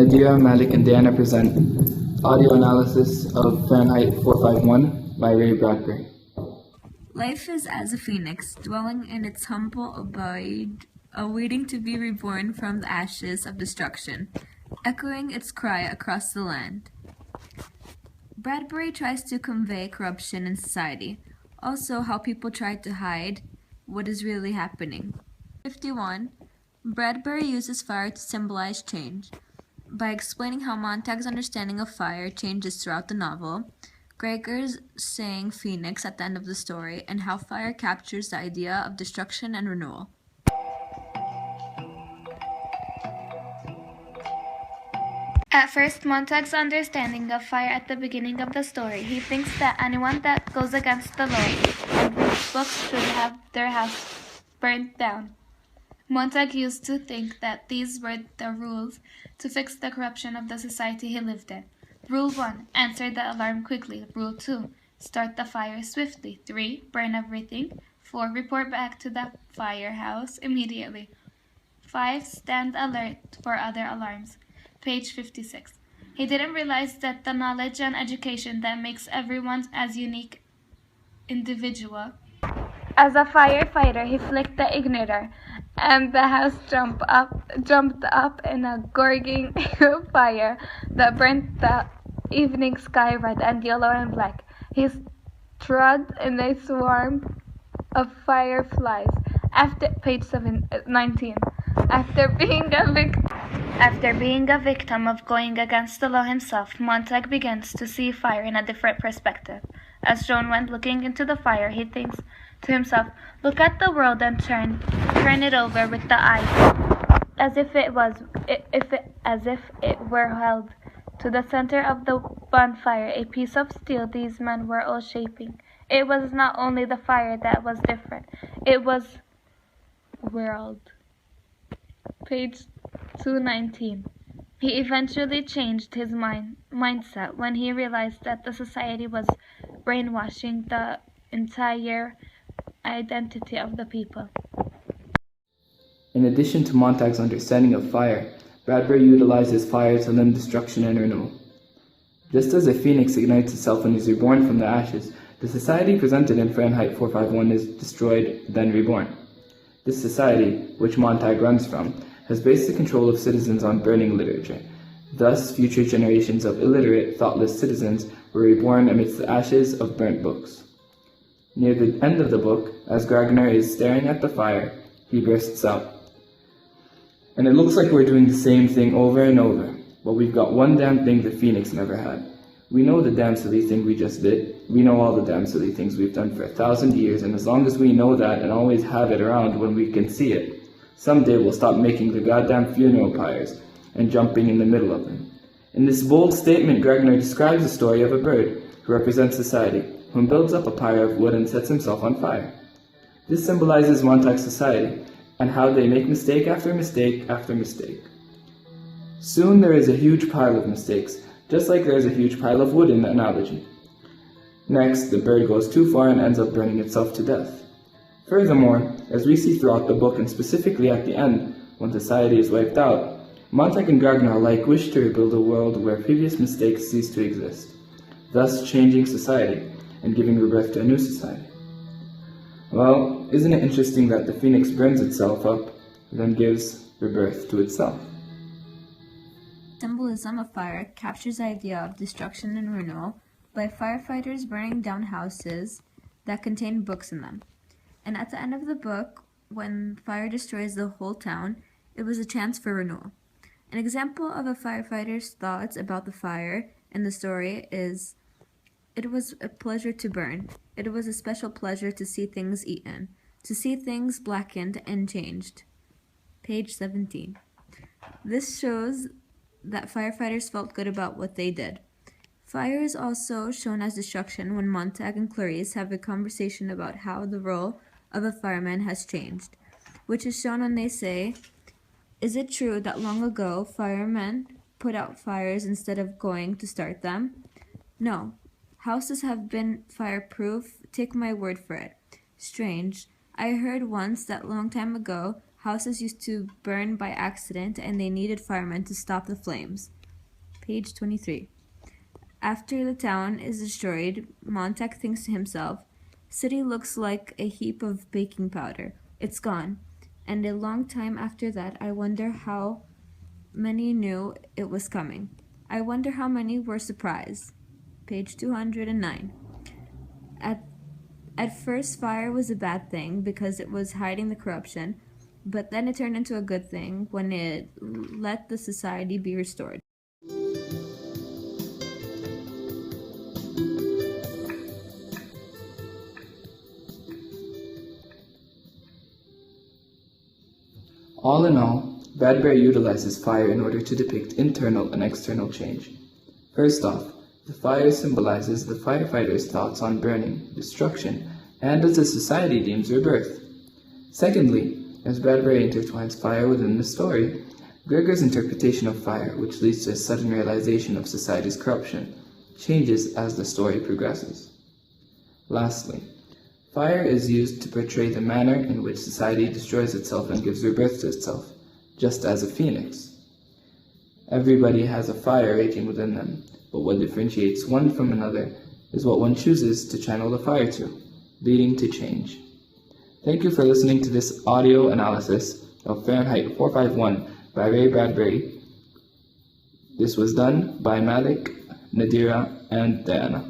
Nadira, Malik, and Diana present audio analysis of Fahrenheit 451 by Ray Bradbury. Life is as a phoenix, dwelling in its humble abode, awaiting to be reborn from the ashes of destruction, echoing its cry across the land. Bradbury tries to convey corruption in society, also how people try to hide what is really happening. 51. Bradbury uses fire to symbolize change. By explaining how Montag's understanding of fire changes throughout the novel, Gregor's saying Phoenix at the end of the story, and how fire captures the idea of destruction and renewal. At first, Montag's understanding of fire at the beginning of the story, he thinks that anyone that goes against the law and reads books should have their house burnt down. Montag used to think that these were the rules to fix the corruption of the society he lived in. Rule 1. Answer the alarm quickly. Rule 2. Start the fire swiftly. 3. Burn everything. 4. Report back to the firehouse immediately. 5. Stand alert for other alarms. Page 56. He didn't realize that the knowledge and education that makes everyone as unique individual. As a firefighter, he flicked the igniter, and the house jumped up in a gorging fire that burnt the evening sky red and yellow and black. He trod in a swarm of fireflies. After page 19. After being a victim of going against the law himself, Montag begins to see fire in a different perspective. As shown when looking into the fire, he thinks to himself, look at the world and turn it over with the eyes, as if it were held to the center of the bonfire, a piece of steel these men were all shaping. It was not only the fire that was different, it was world. Page 219. He eventually changed his mindset when he realized that the society was brainwashing the entire identity of the people. In addition to Montag's understanding of fire, Bradbury utilizes fire to limit destruction and renewal. Just as a phoenix ignites itself and is reborn from the ashes, the society presented in Fahrenheit 451 is destroyed, then reborn. This society, which Montag runs from, has based the control of citizens on burning literature. Thus, future generations of illiterate, thoughtless citizens were reborn amidst the ashes of burnt books. Near the end of the book, as Gragner is staring at the fire, he bursts out. And it looks like we're doing the same thing over and over, but we've got one damn thing the Phoenix never had. We know the damn silly thing we just did. We know all the damn silly things we've done for 1,000 years, and as long as we know that and always have it around when we can see it, someday we'll stop making the goddamn funeral pyres and jumping in the middle of them. In this bold statement, Gragner describes the story of a bird who represents society, whom builds up a pyre of wood and sets himself on fire. This symbolizes Montag's society, and how they make mistake after mistake after mistake. Soon there is a huge pile of mistakes, just like there is a huge pile of wood in the analogy. Next, the bird goes too far and ends up burning itself to death. Furthermore, as we see throughout the book, and specifically at the end, when society is wiped out, Montag and Gragner alike wish to rebuild a world where previous mistakes cease to exist, thus changing society and giving rebirth to a new society. Well, isn't it interesting that the phoenix burns itself up, then gives rebirth to itself? Symbolism of fire captures the idea of destruction and renewal by firefighters burning down houses that contain books in them. And at the end of the book, when fire destroys the whole town, it was a chance for renewal. An example of a firefighter's thoughts about the fire in the story is, it was a pleasure to burn. It was a special pleasure to see things eaten, to see things blackened and changed. Page 17. This shows that firefighters felt good about what they did. Fire is also shown as destruction when Montag and Clarice have a conversation about how the role of a fireman has changed, which is shown when they say, is it true that long ago firemen put out fires instead of going to start them? No. Houses have been fireproof, take my word for it. Strange. I heard once that long time ago, houses used to burn by accident and they needed firemen to stop the flames. Page 23. After the town is destroyed, Montag thinks to himself, "City looks like a heap of baking powder. It's gone." And a long time after that, I wonder how many knew it was coming. I wonder how many were surprised. Page 209. At first, fire was a bad thing because it was hiding the corruption, but then it turned into a good thing when it let the society be restored. All in all, Bradbury utilizes fire in order to depict internal and external change. First off, the fire symbolizes the firefighter's thoughts on burning, destruction, and as a society deems rebirth. Secondly, as Bradbury intertwines fire within the story, Gregor's interpretation of fire, which leads to a sudden realization of society's corruption, changes as the story progresses. Lastly, fire is used to portray the manner in which society destroys itself and gives rebirth to itself, just as a phoenix. Everybody has a fire raging within them, but what differentiates one from another is what one chooses to channel the fire to, leading to change. Thank you for listening to this audio analysis of Fahrenheit 451 by Ray Bradbury. This was done by Malik, Nadira, and Diana.